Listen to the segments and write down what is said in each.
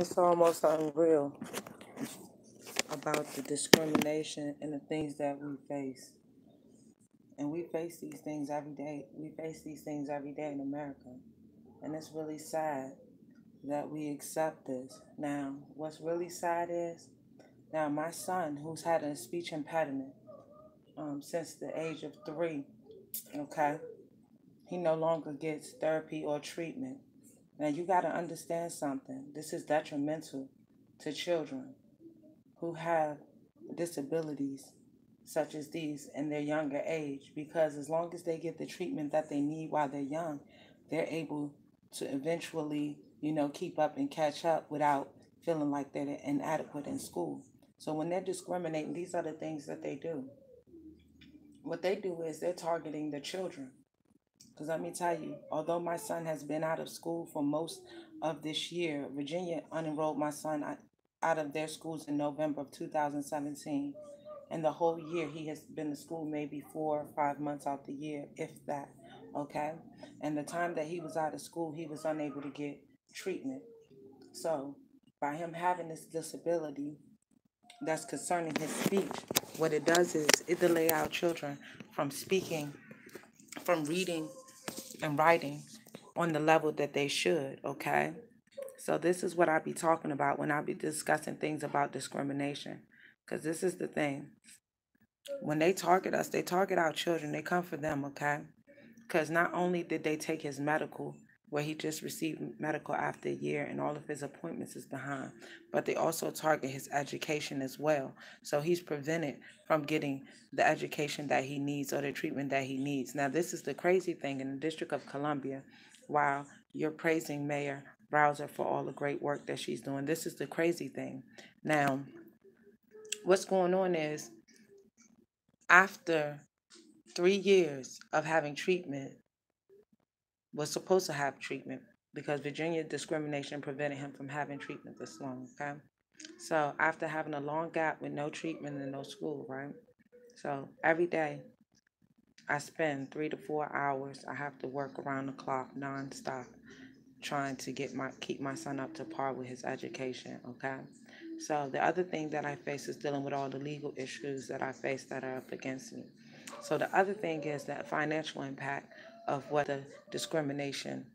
It's almost unreal about the discrimination and the things that we face. And we face these things every day. We face these things every day in America. And it's really sad that we accept this. Now, what's really sad is now my son, who's had a speech impediment since the age of 3, okay, he no longer gets therapy or treatment. Now, you got to understand something. This is detrimental to children who have disabilities such as these in their younger age, because as long as they get the treatment that they need while they're young, they're able to eventually, keep up and catch up without feeling like they're inadequate in school. So when they're discriminating, these are the things that they do. What they do is they're targeting the children. Because let me tell you, although my son has been out of school for most of this year, Virginia unenrolled my son out of their schools in November of 2017. And the whole year he has been to school maybe 4 or 5 months out the year, if that. Okay? And the time that he was out of school, he was unable to get treatment. So, by him having this disability that's concerning his speech, what it does is it delay our children from speaking, from reading, and writing on the level that they should, okay? So this is what I be talking about when I be discussing things about discrimination. Because this is the thing. When they target us, they target our children. They come for them, okay? Because not only did they take his medical, where he just received medical after a year and all of his appointments is behind, but they also target his education as well. So he's prevented from getting the education that he needs or the treatment that he needs. Now, this is the crazy thing in the District of Columbia. While you're praising Mayor Browser for all the great work that she's doing, this is the crazy thing. Now, what's going on is after 3 years of having treatment, was supposed to have treatment because Virginia discrimination prevented him from having treatment this long, okay? So after having a long gap with no treatment and no school, right? So every day I spend 3 to 4 hours. I have to work around the clock nonstop trying to keep my son up to par with his education, okay? So the other thing that I face is dealing with all the legal issues that I face that are up against me. So the other thing is that financial impact of what the discrimination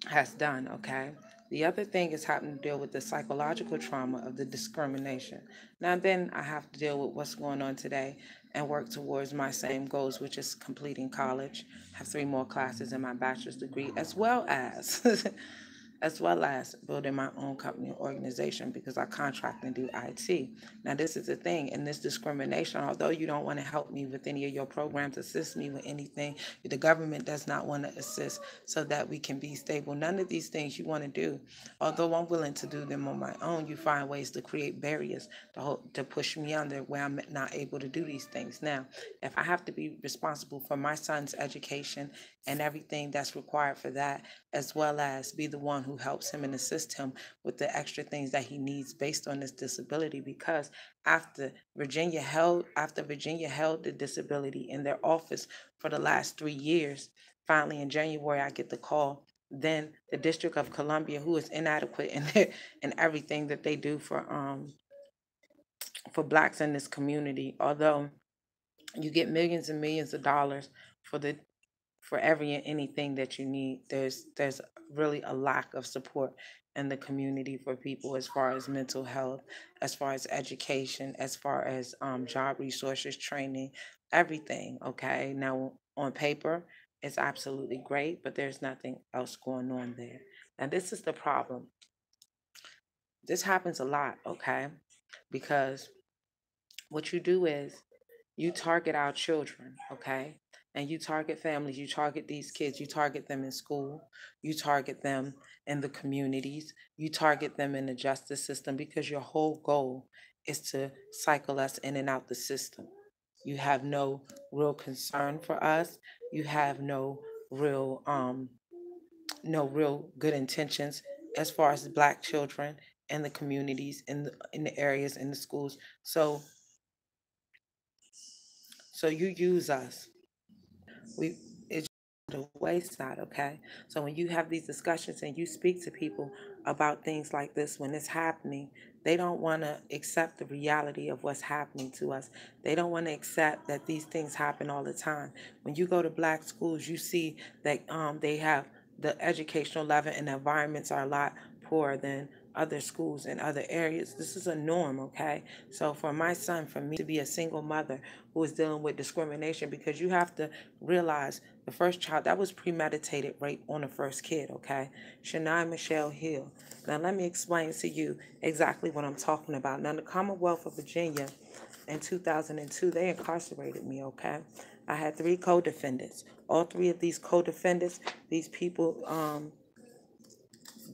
has done, okay? The other thing is having to deal with the psychological trauma of the discrimination. Now, then I have to deal with what's going on today and work towards my same goals, which is completing college, have 3 more classes in my bachelor's degree, as well as as well as building my own company and organization because I contract and do IT. Now, this is the thing, in this discrimination, although you don't want to help me with any of your programs, assist me with anything, the government does not want to assist so that we can be stable. None of these things you want to do, although I'm willing to do them on my own, you find ways to create barriers to push me under where I'm not able to do these things. Now, if I have to be responsible for my son's education and everything that's required for that, as well as be the one who helps him and assist him with the extra things that he needs based on this disability, because after Virginia held the disability in their office for the last 3 years, finally in January I get the call. Then the District of Columbia, who is inadequate in everything that they do for blacks in this community, although you get millions and millions of dollars for the for every and anything that you need. There's really a lack of support in the community for people as far as mental health, as far as education, as far as job resources, training, everything. Okay, now on paper, it's absolutely great, but there's nothing else going on there. Now this is the problem. This happens a lot, okay, because what you do is you target our children, okay? And you target families, you target these kids, you target them in school, you target them in the communities, you target them in the justice system because your whole goal is to cycle us in and out the system. You have no real concern for us. You have no real good intentions as far as black children and the communities in the areas in the schools. So you use us. We it's the wayside, okay? So when you have these discussions and you speak to people about things like this when it's happening, they don't want to accept the reality of what's happening to us. They don't want to accept that these things happen all the time. When you go to black schools, you see that they have the educational level and the environments are a lot poorer than other schools in other areas. This is a norm, okay? So for my son, for me to be a single mother who is dealing with discrimination, because you have to realize the first child, that was premeditated rape on the first kid, okay? Shania Michelle Hill. Now let me explain to you exactly what I'm talking about. Now the Commonwealth of Virginia in 2002, they incarcerated me, okay? I had 3 co-defendants. All 3 of these co-defendants, these people,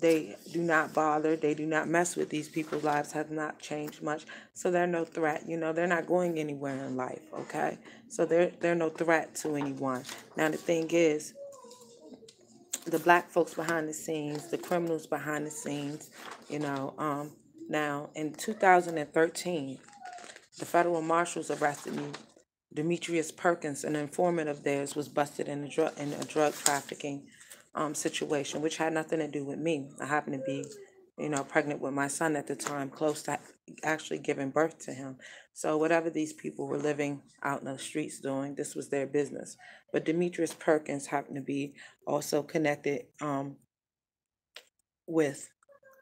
they do not bother. They do not mess with these people's lives, have not changed much. So they're no threat. You know, they're not going anywhere in life, okay? So they're no threat to anyone. Now the thing is, the black folks behind the scenes, the criminals behind the scenes, you know, now in 2013, the federal marshals arrested me. Demetrius Perkins, an informant of theirs, was busted in a drug trafficking situation, which had nothing to do with me. I happened to be, you know, pregnant with my son at the time, close to actually giving birth to him. So whatever these people were living out in the streets doing, this was their business. But Demetrius Perkins happened to be also connected with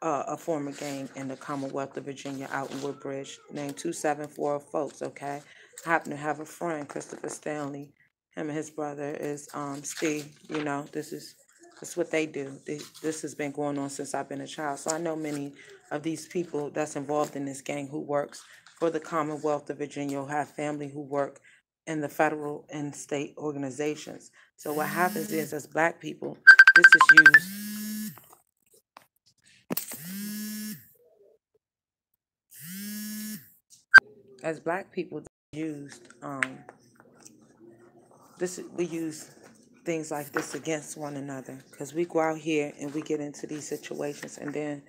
a former gang in the Commonwealth of Virginia out in Woodbridge named 274 folks, okay? I happen to have a friend, Christopher Stanley. Him and his brother is Steve. You know, this is what they do. This has been going on since I've been a child. So I know many of these people that's involved in this gang who works for the Commonwealth of Virginia, who have family who work in the federal and state organizations. So what happens is, as black people, this is used as black people used we use things like this against one another, because we go out here and we get into these situations, and then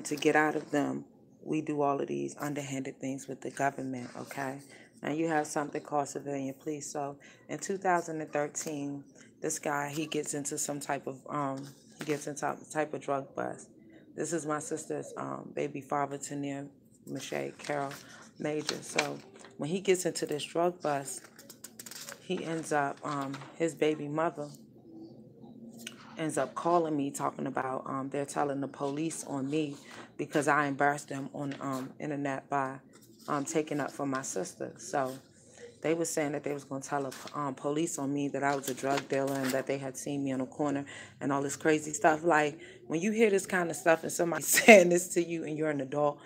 to get out of them, we do all of these underhanded things with the government, okay? Now you have something called civilian police. So in 2013, this guy, he gets into some type of drug bust. This is my sister's baby father, Tania Michelle Carol Major. So when he gets into this drug bust, he ends up, his baby mother ends up calling me, talking about they're telling the police on me because I embarrassed them on internet by taking up for my sister. So they were saying that they was going to tell the police on me that I was a drug dealer and that they had seen me on a corner and all this crazy stuff. Like, when you hear this kind of stuff and somebody's saying this to you and you're an adult,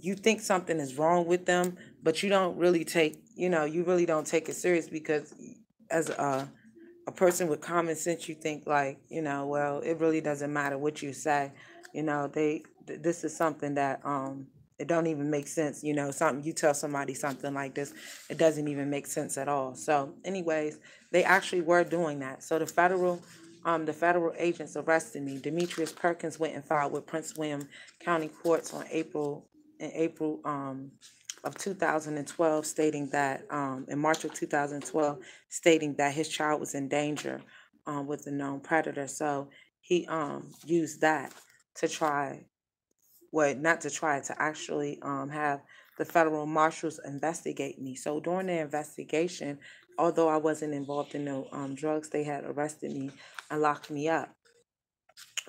you think something is wrong with them, but you don't really take, you really don't take it serious, because as a person with common sense, you think like, well, it really doesn't matter what you say. This is something that it don't even make sense. Something you tell somebody something like this, it doesn't even make sense at all. So, anyways, they actually were doing that. So the federal agents arrested me. Demetrius Perkins went and filed with Prince William County Courts in April of 2012, stating that in March of 2012, stating that his child was in danger with a known predator. So he used that to try, well, not to try, to actually have the federal marshals investigate me. So during the investigation, although I wasn't involved in no drugs, they had arrested me and locked me up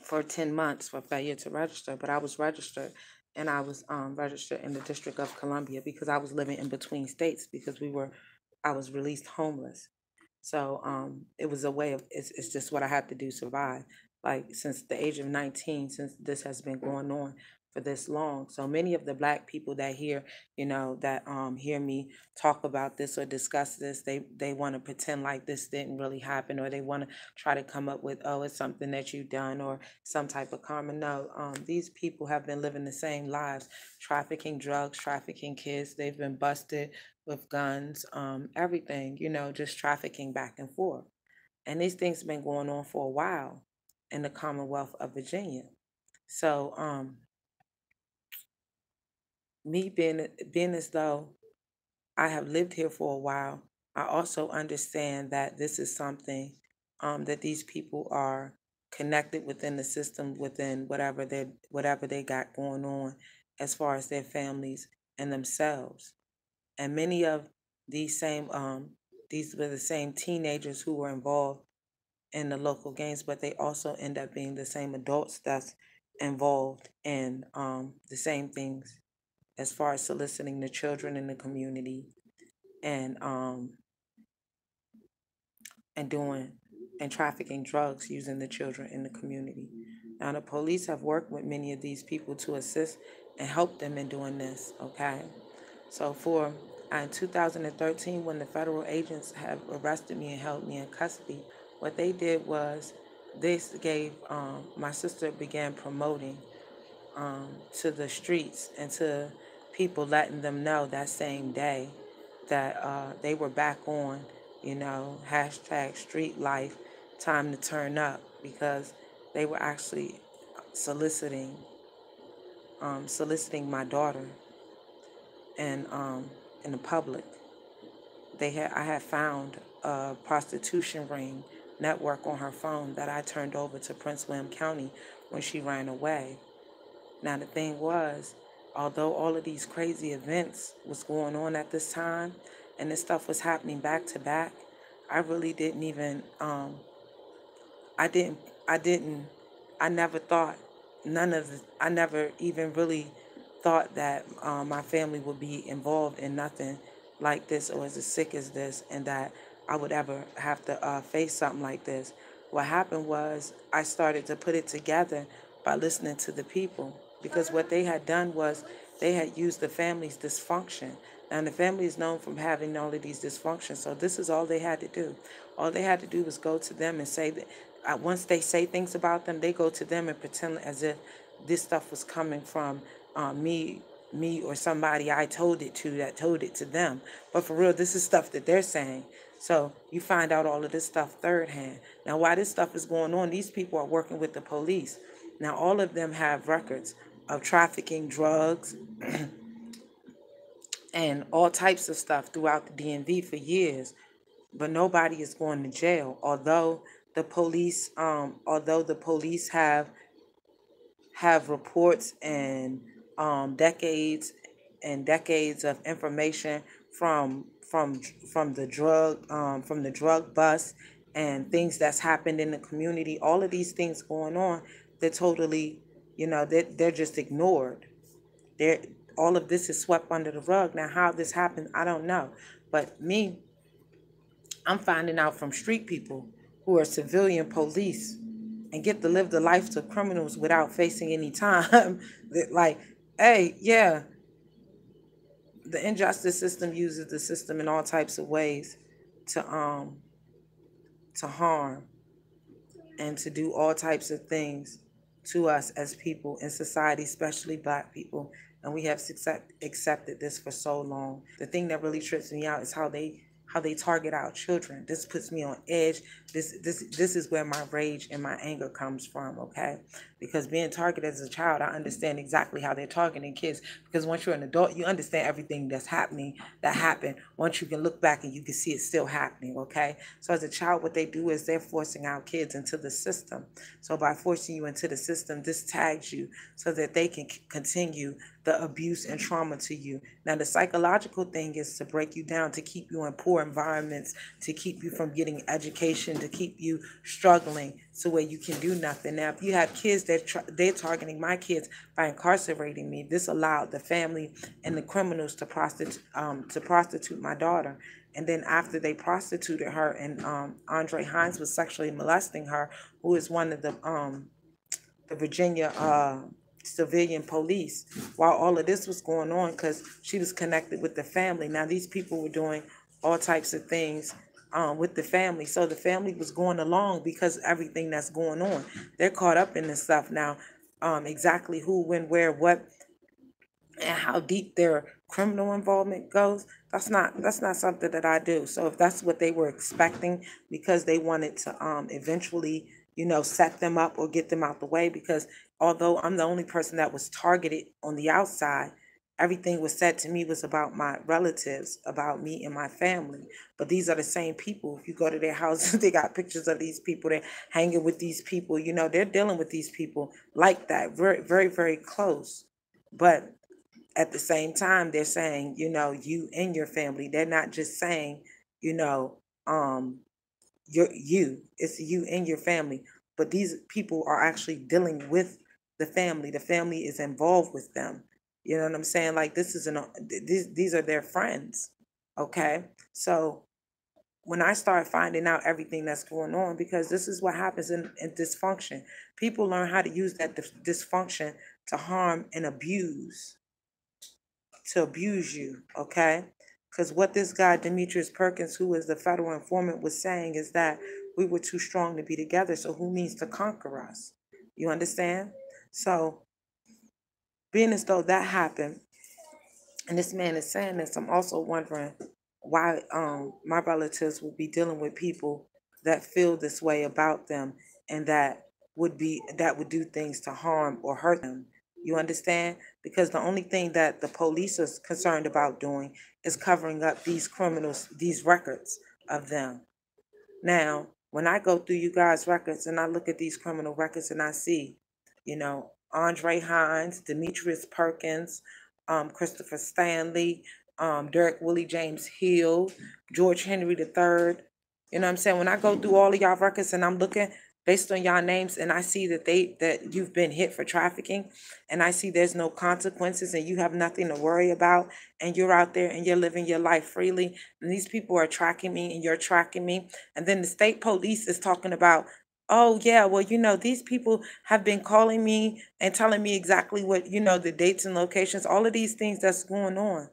for 10 months for failure to register. But I was registered, and I was registered in the District of Columbia because I was living in between states, because I was released homeless. So it was a way of, it's just what I have to do to survive. Like, since the age of 19, since this has been going on for this long. So many of the black people that hear me talk about this or discuss this, they want to pretend like this didn't really happen, or they want to try to come up with, oh, it's something that you've done or some type of karma. No, these people have been living the same lives, trafficking drugs, trafficking kids. They've been busted with guns, everything, just trafficking back and forth. And these things have been going on for a while in the Commonwealth of Virginia. So, me being as though I have lived here for a while, I also understand that this is something that these people are connected within the system, within whatever they got going on as far as their families and themselves. And many of these were the same teenagers who were involved in the local gangs, but they also end up being the same adults that's involved in the same things as far as soliciting the children in the community and um, and doing and trafficking drugs using the children in the community. Now, the police have worked with many of these people to assist and help them in doing this. Okay, so for in 2013, when the federal agents have arrested me and held me in custody, what they did was they gave my sister began promoting to the streets and to people, letting them know that same day that they were back on, hashtag street life, time to turn up, because they were actually soliciting soliciting my daughter and in the public. I had found a prostitution ring network on her phone that I turned over to Prince William County when she ran away. Now the thing was, although all of these crazy events was going on at this time, and this stuff was happening back to back, I really didn't even I didn't I didn't I never thought I never even really thought that my family would be involved in nothing like this or as sick as this, and that I would ever have to face something like this. What happened was I started to put it together by listening to the people, because what they had done was they had used the family's dysfunction. Now, the family is known for having all of these dysfunctions, so this is all they had to do. All they had to do was go to them and say that once they say things about them, they go to them and pretend as if this stuff was coming from me or somebody I told it to that told it to them. But for real, this is stuff that they're saying. So you find out all of this stuff third hand. Now, while this stuff is going on, these people are working with the police. Now, all of them have records of trafficking drugs and all types of stuff throughout the DMV for years, but nobody is going to jail. Although the police have reports and decades and decades of information from the drug bust and things that's happened in the community. All of these things going on, they're totally, they're just ignored. They're All of this is swept under the rug. Now, how this happened, I don't know. But I'm finding out from street people who are civilian police and get to live the lives of criminals without facing any time. Like, hey, yeah, the injustice system uses the system in all types of ways to harm and to do all types of things to us as people in society, especially Black people. And we have accepted this for so long. The thing that really trips me out is how they target our children. This puts me on edge. This is where my rage and my anger comes from, okay? Because being targeted as a child, I understand exactly how they're targeting kids. Because once you're an adult, you understand everything that happened. Once you can look back and you can see it still happening, okay? So as a child, what they do is they're forcing our kids into the system. So by forcing you into the system, this tags you so that they can continue the abuse and trauma to you. Now, the psychological thing is to break you down, to keep you in poor environments, to keep you from getting education, to keep you struggling so where you can do nothing. Now, if you have kids they're targeting my kids by incarcerating me, this allowed the family and the criminals to prostitute my daughter. And then after they prostituted her and Andre Hines was sexually molesting her, who is one of the Virginia civilian police, while all of this was going on, because she was connected with the family. Now these people were doing all types of things with the family. So the family was going along because everything that's going on. They're caught up in this stuff now. Exactly who, when, where, what, and how deep their criminal involvement goes, that's not something that I do. So if that's what they were expecting, because they wanted to eventually, set them up or get them out the way, because although I'm the only person that was targeted on the outside, Everything was said to me was about my relatives, about me and my family. But these are the same people. If you go to their houses, they got pictures of these people. They're hanging with these people. You know, they're dealing with these people like that, very, very, very close. But at the same time, they're saying, you know, you and your family. They're not just saying, you know, you. It's you and your family. But these people are actually dealing with the family. The family is involved with them. You know what I'm saying? Like this is these are their friends. Okay, so when I start finding out everything that's going on, because this is what happens in dysfunction. People learn how to use that dysfunction to harm and abuse you, okay? Because what this guy, Demetrius Perkins, who is the federal informant, was saying is that we were too strong to be together, so who needs to conquer us? You understand? So, being as though that happened, and this man is saying this, I'm also wondering why my relatives would be dealing with people that feel this way about them and that would do things to harm or hurt them. You understand? Because the only thing that the police is concerned about doing is covering up these criminals, these records of them. Now, when I go through you guys' records and I look at these criminal records and I see, Andre Hines, Demetrius Perkins, Christopher Stanley, Derek Willie James Hill, George Henry III. You know what I'm saying? When I go through all of y'all records and I'm looking based on y'all names and I see that you've been hit for trafficking and I see there's no consequences and you have nothing to worry about and you're out there and you're living your life freely and these people are tracking me and you're tracking me and then the state police is talking about, oh yeah, well, these people have been calling me and telling me exactly what, the dates and locations, all of these things that's going on.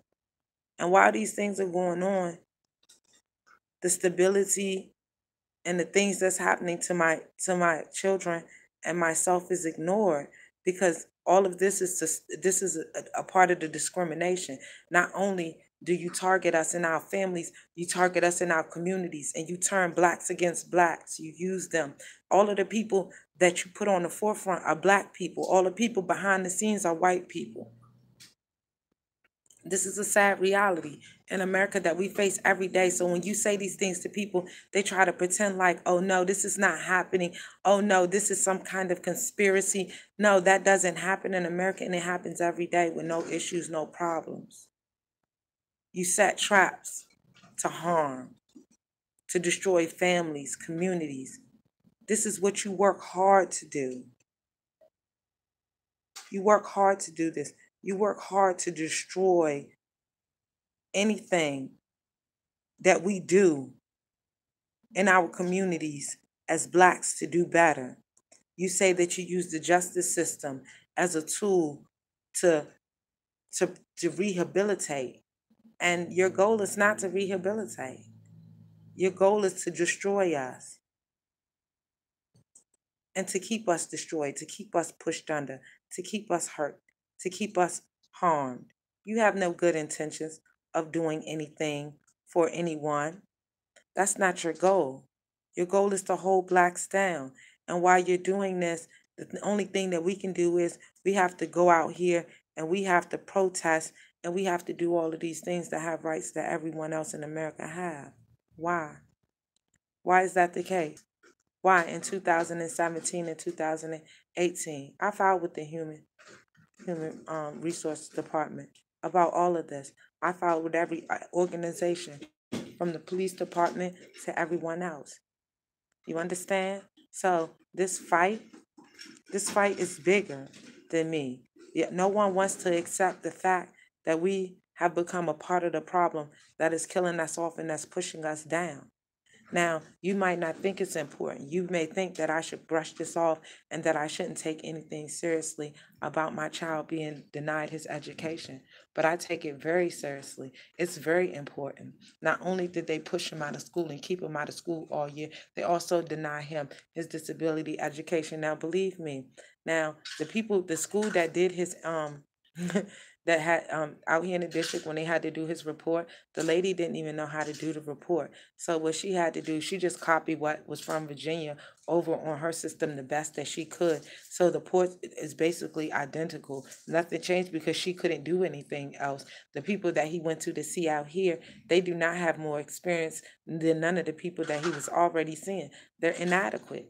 And while these things are going on, the stability and the things that's happening to my children and myself is ignored because all of this is a part of the discrimination. Not only do you target us in our families, you target us in our communities and you turn blacks against blacks. You use them. All of the people that you put on the forefront are black people. All the people behind the scenes are white people. This is a sad reality in America that we face every day. So when you say these things to people, they try to pretend like, oh no, this is not happening. Oh no, this is some kind of conspiracy. No, that doesn't happen in America and it happens every day with no issues, no problems. You set traps to harm, to destroy families, communities. This is what you work hard to do. You work hard to do this. You work hard to destroy anything that we do in our communities as blacks to do better. You say that you use the justice system as a tool to to to rehabilitate. And your goal is not to rehabilitate. Your goal is to destroy us and to keep us destroyed, to keep us pushed under, to keep us hurt, to keep us harmed. You have no good intentions of doing anything for anyone. That's not your goal. Your goal is to hold blacks down. And while you're doing this, the only thing that we can do is we have to go out here and we have to protest and we have to do all of these things to have rights that everyone else in America have. Why? Why is that the case? Why in 2017 and 2018? I filed with the Human Resource Department about all of this. I filed with every organization from the police department to everyone else. You understand? So this fight is bigger than me. Yet no one wants to accept the fact that we have become a part of the problem that is killing us off and that's pushing us down. Now, you might not think it's important. You may think that I should brush this off and that I shouldn't take anything seriously about my child being denied his education. But I take it very seriously. It's very important. Not only did they push him out of school and keep him out of school all year, they also deny him his disability education. Now, believe me, now the school that did his that had out here in the district, when they had to do his report, the lady didn't even know how to do the report. So what she had to do, she just copied what was from Virginia over on her system the best that she could. So the report is basically identical. Nothing changed because she couldn't do anything else. The people that he went to see out here, they do not have more experience than none of the people that he was already seeing. They're inadequate.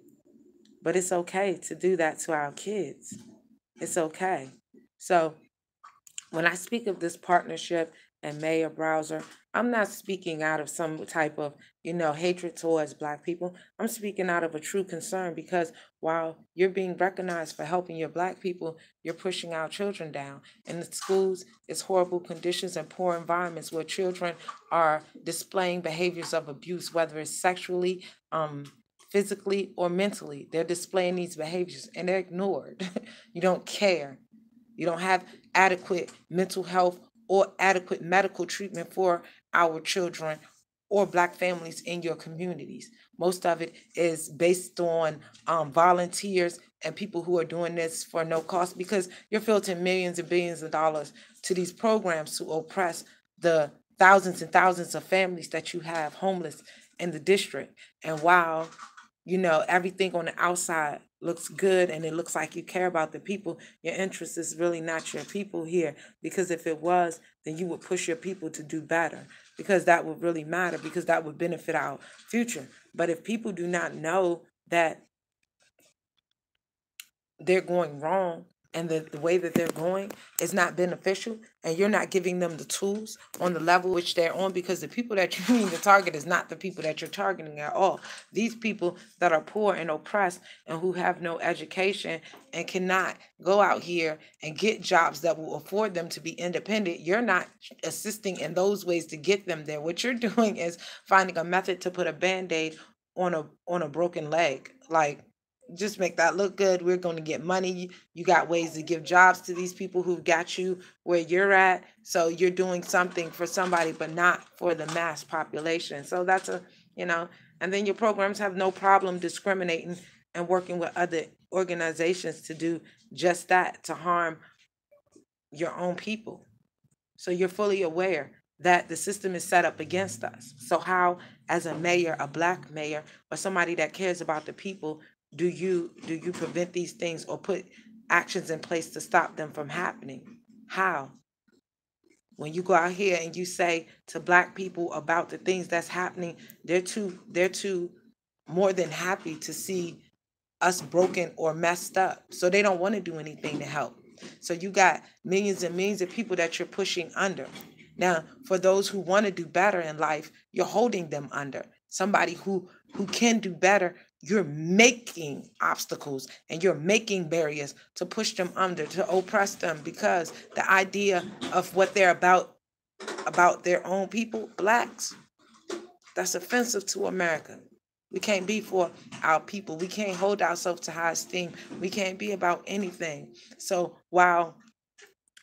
But it's okay to do that to our kids. It's okay. So when I speak of this partnership and Mayor Browser, I'm not speaking out of some type of, hatred towards Black people. I'm speaking out of a true concern because while you're being recognized for helping your Black people, you're pushing our children down. In the schools, it's horrible conditions and poor environments where children are displaying behaviors of abuse, whether it's sexually, physically, or mentally. They're displaying these behaviors and they're ignored. You don't care. You don't have adequate mental health or adequate medical treatment for our children or Black families in your communities. Most of it is based on volunteers and people who are doing this for no cost because you're filtering millions and billions of dollars to these programs to oppress the thousands and thousands of families that you have homeless in the district. And while everything on the outside looks good and it looks like you care about the people, your interest is really not your people here. Because if it was, then you would push your people to do better because that would really matter because that would benefit our future. But if people do not know that they're going wrong and the way that they're going is not beneficial and you're not giving them the tools on the level which they're on because the people that you mean to target is not the people that you're targeting at all. These people that are poor and oppressed and who have no education and cannot go out here and get jobs that will afford them to be independent, you're not assisting in those ways to get them there. What you're doing is finding a method to put a Band-Aid on a broken leg. Like, just make that look good. We're going to get money. You got ways to give jobs to these people who've got you where you're at. So you're doing something for somebody, but not for the mass population. So that's and then your programs have no problem discriminating and working with other organizations to do just that, to harm your own people. So you're fully aware that the system is set up against us. So how, as a mayor, a Black mayor, or somebody that cares about the people, do you prevent these things or put actions in place to stop them from happening? How? When you go out here and you say to Black people about the things that's happening, they're too more than happy to see us broken or messed up. So they don't want to do anything to help. So you got millions and millions of people that you're pushing under. Now, for those who want to do better in life, you're holding them under. Somebody who can do better, you're making obstacles and you're making barriers to push them under, to oppress them, because the idea of what they're about their own people, Blacks, that's offensive to America. We can't be for our people. We can't hold ourselves to high esteem. We can't be about anything. So while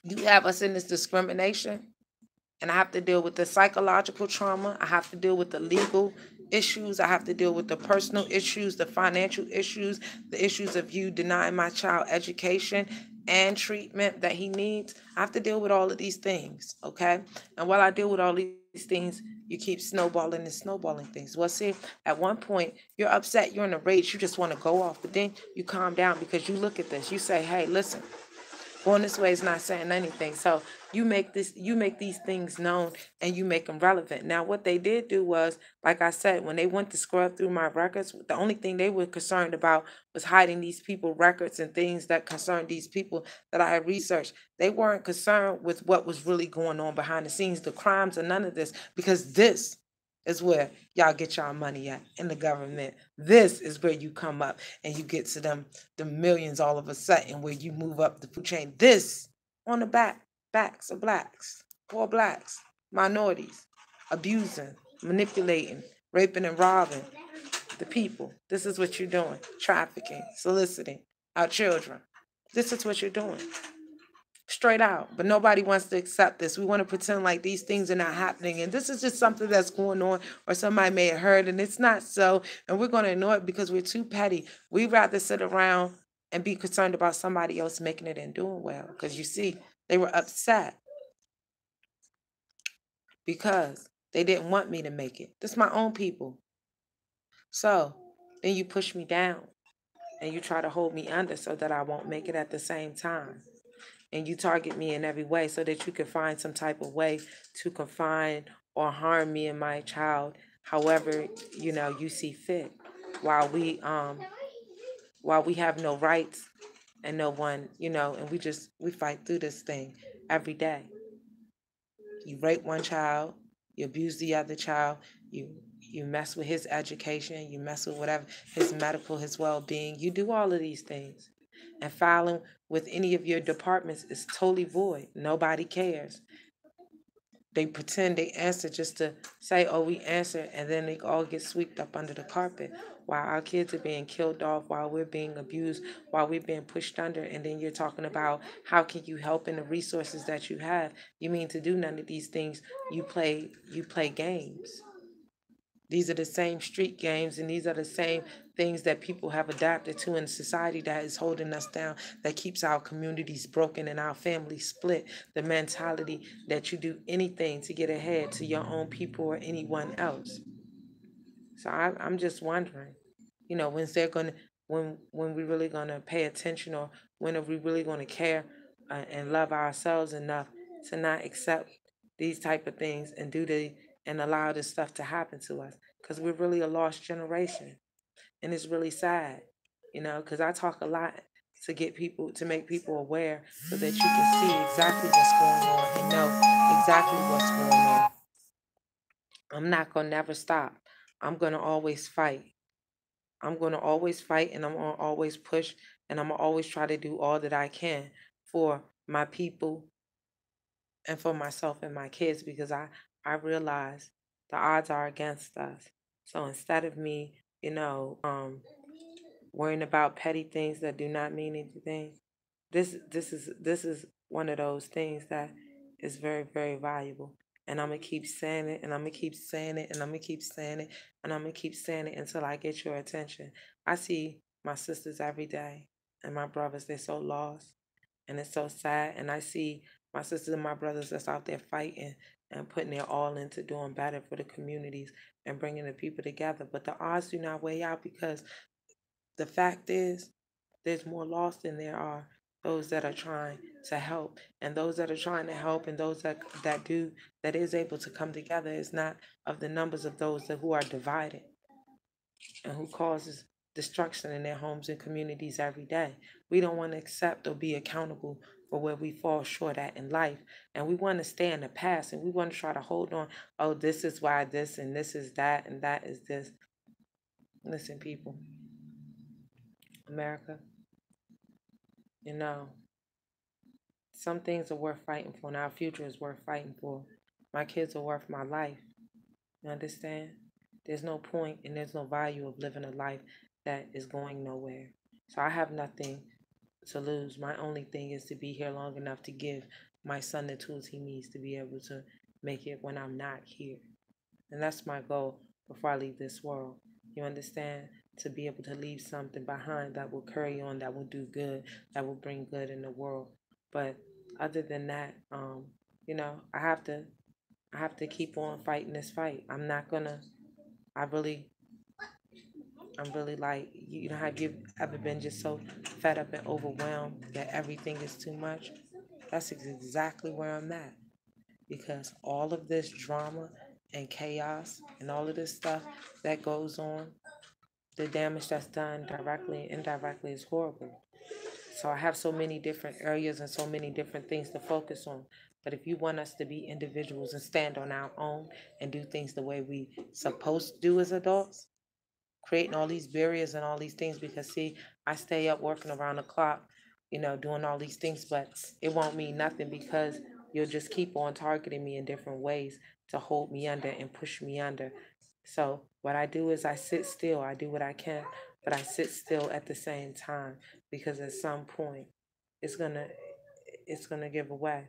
you have us in this discrimination, and I have to deal with the psychological trauma, I have to deal with the legal issues, I have to deal with the personal issues, the financial issues, the issues of you denying my child education and treatment that he needs. I have to deal with all of these things, okay? And while I deal with all these things, you keep snowballing and snowballing things. Well, see, at one point, you're upset, you're in a rage, you just want to go off, but then you calm down because you look at this. You say, hey, listen, going this way is not saying anything. So you make these things known and you make them relevant. Now, what they did do was, like I said, when they went to scrub through my records, the only thing they were concerned about was hiding these people records and things that concerned these people that I had researched. They weren't concerned with what was really going on behind the scenes, the crimes, or none of this, because this is where y'all get y'all money at in the government. This is where you come up and you get to them the millions all of a sudden, where you move up the food chain. This on the backs of Blacks, poor Blacks, minorities, abusing, manipulating, raping and robbing the people. This is what you're doing. Trafficking, soliciting our children. This is what you're doing. Straight out. But nobody wants to accept this. We want to pretend like these things are not happening. And this is just something that's going on, or somebody may have heard, and it's not so. And we're going to ignore it because we're too petty. We'd rather sit around and be concerned about somebody else making it and doing well. Because you see, they were upset because they didn't want me to make it. This is my own people. So then you push me down and you try to hold me under so that I won't make it at the same time. And you target me in every way so that you can find some type of way to confine or harm me and my child, however, you see fit, while we have no rights and no one, and we fight through this thing every day. You rape one child, you abuse the other child, you mess with his education, you mess with whatever, his medical, his well-being. You do all of these things. And filing with any of your departments is totally void. Nobody cares. They pretend they answer just to say, oh, we answer, and then they all get swept up under the carpet while our kids are being killed off, while we're being abused, while we're being pushed under. And then you're talking about how can you help in the resources that you have. You mean to do none of these things. You play games. These are the same street games, and these are the same things that people have adapted to in society that is holding us down, that keeps our communities broken and our families split. The mentality that you do anything to get ahead to your own people or anyone else. So I'm just wondering, when's they're gonna, when we really gonna pay attention, or when are we really gonna care and love ourselves enough to not accept these type of things and and allow this stuff to happen to us? Because we're really a lost generation, and it's really sad, because I talk a lot to make people aware so that you can see exactly what's going on and know exactly what's going on. I'm not gonna never stop. I'm gonna always fight. I'm going to always fight, and I'm going to always push, and I'm going to always try to do all that I can for my people and for myself and my kids, because I realize the odds are against us. So instead of me, worrying about petty things that do not mean anything, this is one of those things that is very, very valuable. And I'm gonna keep saying it, and I'm gonna keep saying it, and I'm gonna keep saying it, and I'm gonna keep saying it until I get your attention. I see my sisters every day and my brothers, they're so lost, and it's so sad. And I see my sisters and my brothers that's out there fighting and putting their all into doing better for the communities and bringing the people together. But the odds do not weigh out, because the fact is, there's more lost than there are those that are trying to help. And those that are trying to help, and those that is able to come together, is not of the numbers of those who are divided and who causes destruction in their homes and communities every day. We don't want to accept or be accountable for where we fall short at in life. And we want to stay in the past, and we want to try to hold on. Oh, this is why this, and this is that, and that is this. Listen, people, America, you know, some things are worth fighting for, and our future is worth fighting for. My kids are worth my life. You understand? There's no point and there's no value of living a life that is going nowhere. So I have nothing to lose. My only thing is to be here long enough to give my son the tools he needs to be able to make it when I'm not here. And that's my goal before I leave this world. You understand? To be able to leave something behind that will carry on, that will do good, that will bring good in the world. But other than that, I have to keep on fighting this fight. I'm not gonna. I really, I'm really like, have you ever been just so fed up and overwhelmed that everything is too much? That's exactly where I'm at, because all of this drama and chaos and all of this stuff that goes on, the damage that's done directly and indirectly is horrible. So I have so many different areas and so many different things to focus on. But if you want us to be individuals and stand on our own and do things the way we supposed to do as adults, creating all these barriers and all these things, because see, I stay up working around the clock, doing all these things, but it won't mean nothing, because you'll just keep on targeting me in different ways to hold me under and push me under. So what I do is I sit still. I do what I can, but I sit still at the same time, because at some point it's gonna it's gonna give away,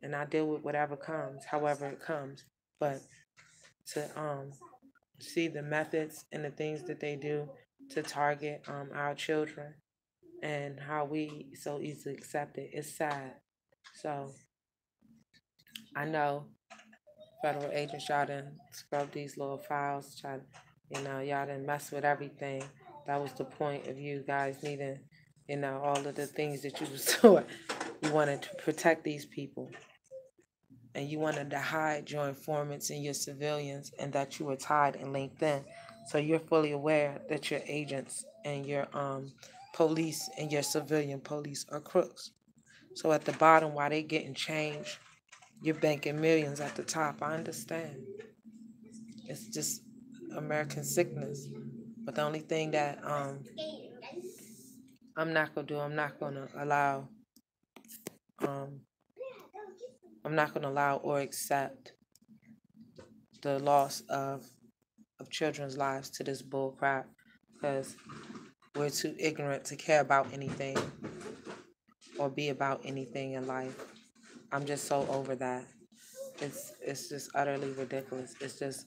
and I deal with whatever comes, however it comes. But to see the methods and the things that they do to target our children, and how we so easily accept it. It's sad. So I know federal agents, y'all done scrub these little files, y'all done mess with everything. That was the point of you guys needing, all of the things that you was doing. You wanted to protect these people, and you wanted to hide your informants and your civilians, and that you were tied and linked in. So you're fully aware that your agents and your police and your civilian police are crooks. So at the bottom, while they getting changed, you're banking millions at the top. I understand. It's just American sickness. But the only thing that I'm not gonna do, um, I'm not gonna allow or accept the loss of children's lives to this bull crap, because we're too ignorant to care about anything or be about anything in life. I'm just so over that. It's just utterly ridiculous. It's just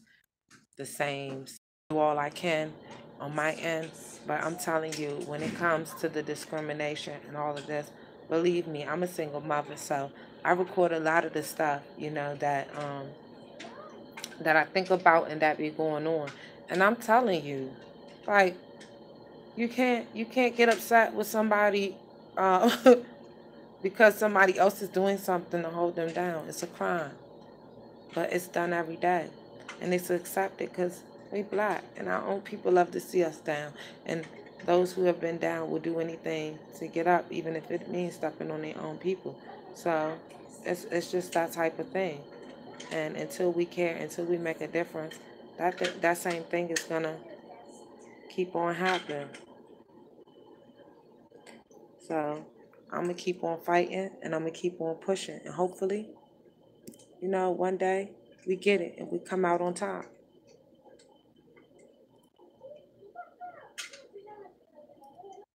the same. Do all I can on my end, but I'm telling you, when it comes to the discrimination and all of this, believe me, I'm a single mother, so I record a lot of the stuff, that I think about and that be going on. And I'm telling you, like, you can't get upset with somebody because somebody else is doing something to hold them down. It's a crime. But it's done every day. And it's accepted because we black. And our own people love to see us down. And those who have been down will do anything to get up, even if it means stepping on their own people. So it's just that type of thing. And until we care, until we make a difference, that same thing is going to keep on happening. So I'm going to keep on fighting, and I'm going to keep on pushing. And hopefully, one day we get it and we come out on top.